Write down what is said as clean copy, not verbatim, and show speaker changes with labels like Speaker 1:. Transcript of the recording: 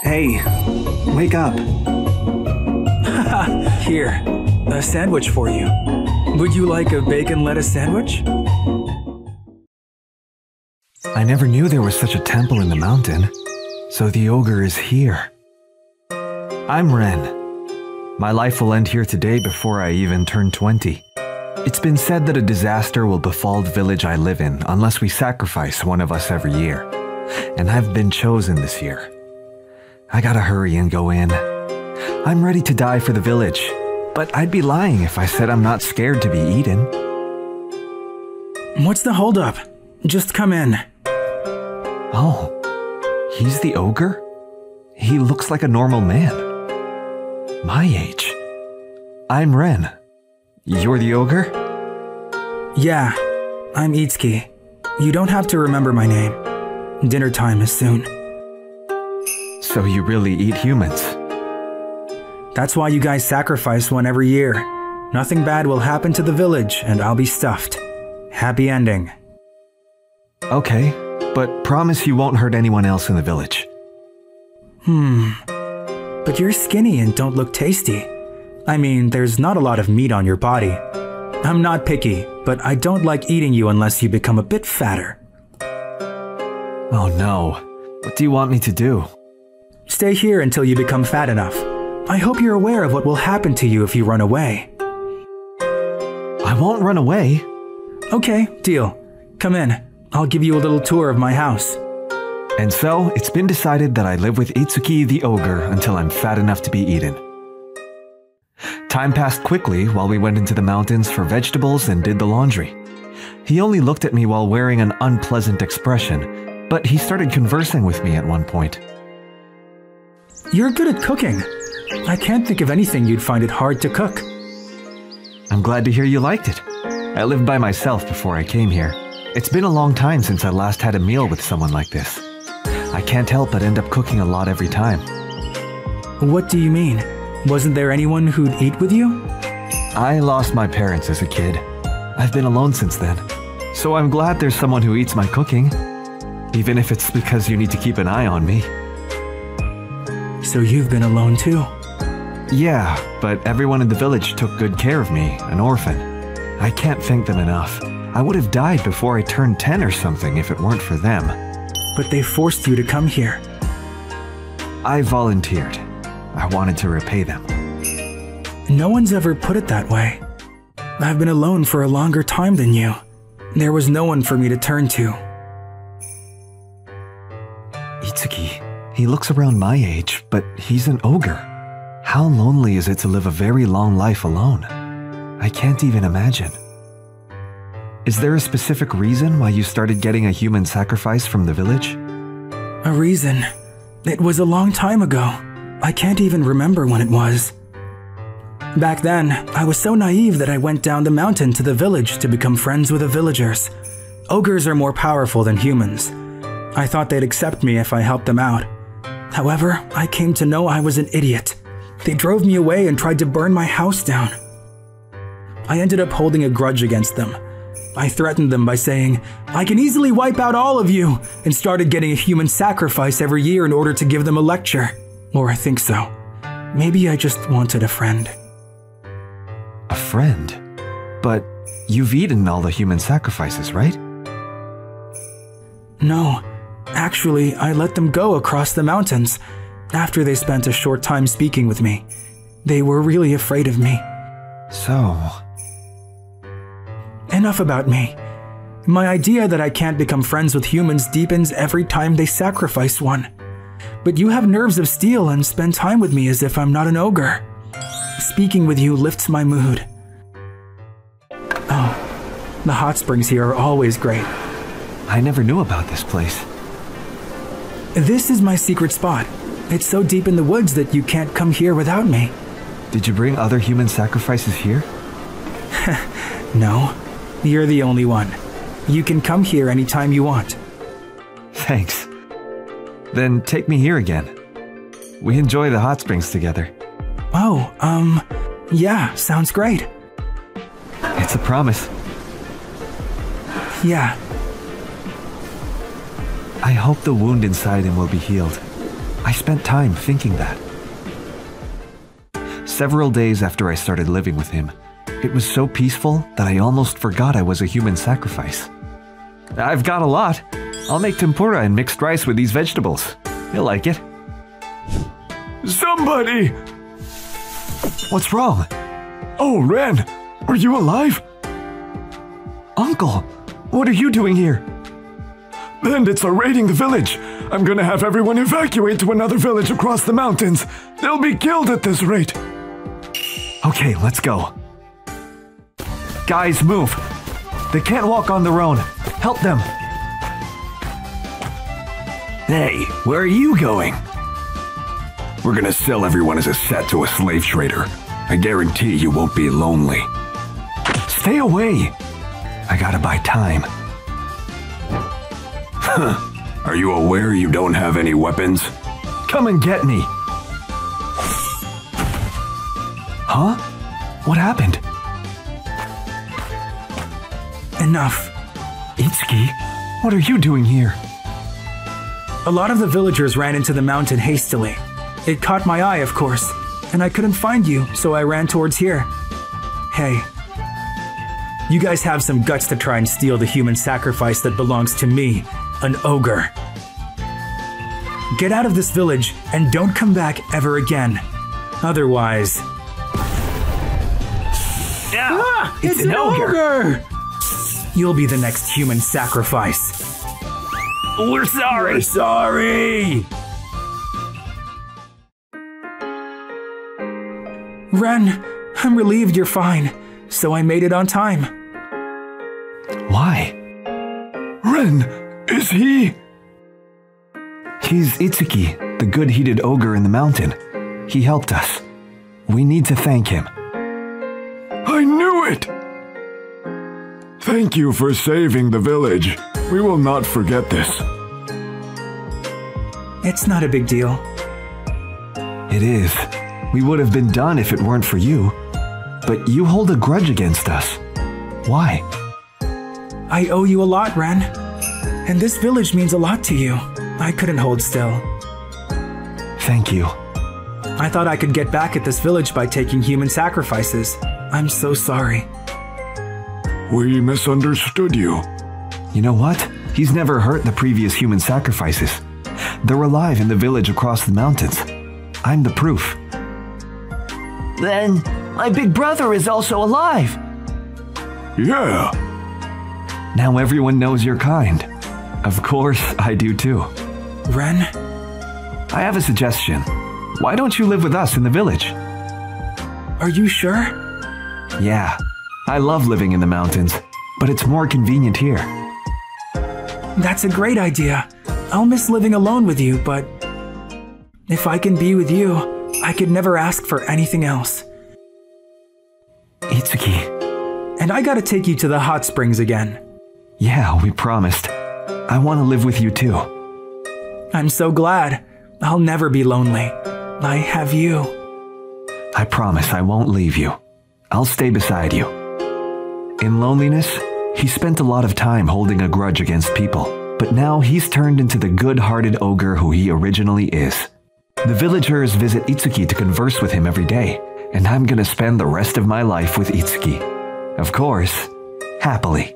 Speaker 1: Hey, wake up.
Speaker 2: Here, a sandwich for you. Would you like a bacon lettuce sandwich?
Speaker 1: I never knew there was such a temple in the mountain. So the ogre is here. I'm Ren. My life will end here today before I even turn 20. It's been said that a disaster will befall the village I live in unless we sacrifice one of us every year. And I've been chosen this year. I gotta hurry and go in. I'm ready to die for the village, but I'd be lying if I said I'm not scared to be eaten.
Speaker 2: What's the holdup? Just come in.
Speaker 1: Oh, he's the ogre? He looks like a normal man. My age. I'm Ren. You're the ogre?
Speaker 2: Yeah, I'm Itsuki. You don't have to remember my name. Dinner time is soon.
Speaker 1: So you really eat humans?
Speaker 2: That's why you guys sacrifice one every year. Nothing bad will happen to the village and I'll be stuffed. Happy ending.
Speaker 1: Okay, but promise you won't hurt anyone else in the village.
Speaker 2: But you're skinny and don't look tasty. I mean, there's not a lot of meat on your body. I'm not picky, but I don't like eating you unless you become a bit fatter.
Speaker 1: Oh no. What do you want me to do?
Speaker 2: Stay here until you become fat enough. I hope you're aware of what will happen to you if you run away.
Speaker 1: I won't run away.
Speaker 2: Okay, deal. Come in. I'll give you a little tour of my house.
Speaker 1: And so, it's been decided that I live with Itsuki the ogre until I'm fat enough to be eaten. Time passed quickly while we went into the mountains for vegetables and did the laundry. He only looked at me while wearing an unpleasant expression, but he started conversing with me at one point.
Speaker 2: You're good at cooking. I can't think of anything you'd find it hard to cook.
Speaker 1: I'm glad to hear you liked it. I lived by myself before I came here. It's been a long time since I last had a meal with someone like this. I can't help but end up cooking a lot every time.
Speaker 2: What do you mean? Wasn't there anyone who'd eat with you?
Speaker 1: I lost my parents as a kid. I've been alone since then. So I'm glad there's someone who eats my cooking. Even if it's because you need to keep an eye on me.
Speaker 2: So you've been alone too?
Speaker 1: Yeah, but everyone in the village took good care of me, an orphan. I can't thank them enough. I would have died before I turned 10 or something if it weren't for them.
Speaker 2: But they forced you to come here.
Speaker 1: I volunteered. I wanted to repay them.
Speaker 2: No one's ever put it that way. I've been alone for a longer time than you. There was no one for me to turn to.
Speaker 1: Itsuki, he looks around my age, but he's an ogre. How lonely is it to live a very long life alone? I can't even imagine. Is there a specific reason why you started getting a human sacrifice from the village?
Speaker 2: A reason? It was a long time ago. I can't even remember when it was. Back then, I was so naive that I went down the mountain to the village to become friends with the villagers. Ogres are more powerful than humans. I thought they'd accept me if I helped them out. However, I came to know I was an idiot. They drove me away and tried to burn my house down. I ended up holding a grudge against them. I threatened them by saying, I can easily wipe out all of you, and started getting a human sacrifice every year in order to give them a lecture. Or I think so. Maybe I just wanted a friend.
Speaker 1: A friend? But you've eaten all the human sacrifices, right?
Speaker 2: No. Actually, I let them go across the mountains after they spent a short time speaking with me. They were really afraid of me.
Speaker 1: So...
Speaker 2: Enough about me. My idea that I can't become friends with humans deepens every time they sacrifice one. But you have nerves of steel and spend time with me as if I'm not an ogre. Speaking with you lifts my mood. Oh, the hot springs here are always great.
Speaker 1: I never knew about this place.
Speaker 2: This is my secret spot. It's so deep in the woods that you can't come here without me.
Speaker 1: Did you bring other human sacrifices here?
Speaker 2: No, you're the only one. You can come here anytime you want.
Speaker 1: Thanks. Then take me here again. We enjoy the hot springs together.
Speaker 2: Oh, yeah, sounds great.
Speaker 1: It's a promise.
Speaker 2: Yeah.
Speaker 1: I hope the wound inside him will be healed. I spent time thinking that. Several days after I started living with him, it was so peaceful that I almost forgot I was a human sacrifice. I've got a lot. I'll make tempura and mixed rice with these vegetables. You'll like it.
Speaker 3: Somebody!
Speaker 1: What's wrong?
Speaker 3: Oh, Ren! Are you alive?
Speaker 1: Uncle, what are you doing here?
Speaker 3: Bandits are raiding the village. I'm gonna have everyone evacuate to another village across the mountains. They'll be killed at this rate.
Speaker 1: Okay, let's go. Guys, move. They can't walk on their own. Help them.
Speaker 3: Hey, where are you going? We're gonna sell everyone as a set to a slave trader. I guarantee you won't be lonely.
Speaker 1: Stay away. I gotta buy time.
Speaker 3: Are you aware you don't have any weapons?
Speaker 1: Come and get me. Huh? What happened?
Speaker 2: Enough.
Speaker 1: Itsuki, what are you doing here?
Speaker 2: A lot of the villagers ran into the mountain hastily. It caught my eye, of course, and I couldn't find you, so I ran towards here. Hey, you guys have some guts to try and steal the human sacrifice that belongs to me, an ogre. Get out of this village and don't come back ever again. Otherwise...
Speaker 1: Ah, it's an ogre!
Speaker 2: You'll be the next human sacrifice.
Speaker 1: We're sorry!
Speaker 2: We're sorry! Ren, I'm relieved you're fine, so I made it on time.
Speaker 1: Why?
Speaker 3: Ren, is he?
Speaker 1: He's Itsuki, the good-heated ogre in the mountain. He helped us. We need to thank him.
Speaker 3: I knew it! Thank you for saving the village. We will not forget this.
Speaker 2: It's not a big deal.
Speaker 1: It is. We would have been done if it weren't for you. But you hold a grudge against us. Why?
Speaker 2: I owe you a lot, Ren. And this village means a lot to you. I couldn't hold still.
Speaker 1: Thank you.
Speaker 2: I thought I could get back at this village by taking human sacrifices. I'm so sorry.
Speaker 3: We misunderstood you.
Speaker 1: You know what? He's never hurt the previous human sacrifices. They're alive in the village across the mountains. I'm the proof.
Speaker 4: Then, my big brother is also alive.
Speaker 3: Yeah.
Speaker 1: Now everyone knows you're kind. Of course, I do too.
Speaker 2: Ren?
Speaker 1: I have a suggestion. Why don't you live with us in the village?
Speaker 2: Are you sure?
Speaker 1: Yeah. I love living in the mountains, but it's more convenient here.
Speaker 2: That's a great idea. I'll miss living alone with you, but if I can be with you, I could never ask for anything else.
Speaker 1: Itsuki.
Speaker 2: And I gotta take you to the hot springs again.
Speaker 1: Yeah, we promised. I want to live with you too.
Speaker 2: I'm so glad. I'll never be lonely. I have you.
Speaker 1: I promise I won't leave you. I'll stay beside you. In loneliness, he spent a lot of time holding a grudge against people, but now he's turned into the good-hearted ogre who he originally is. The villagers visit Itsuki to converse with him every day, and I'm gonna spend the rest of my life with Itsuki. Of course, happily.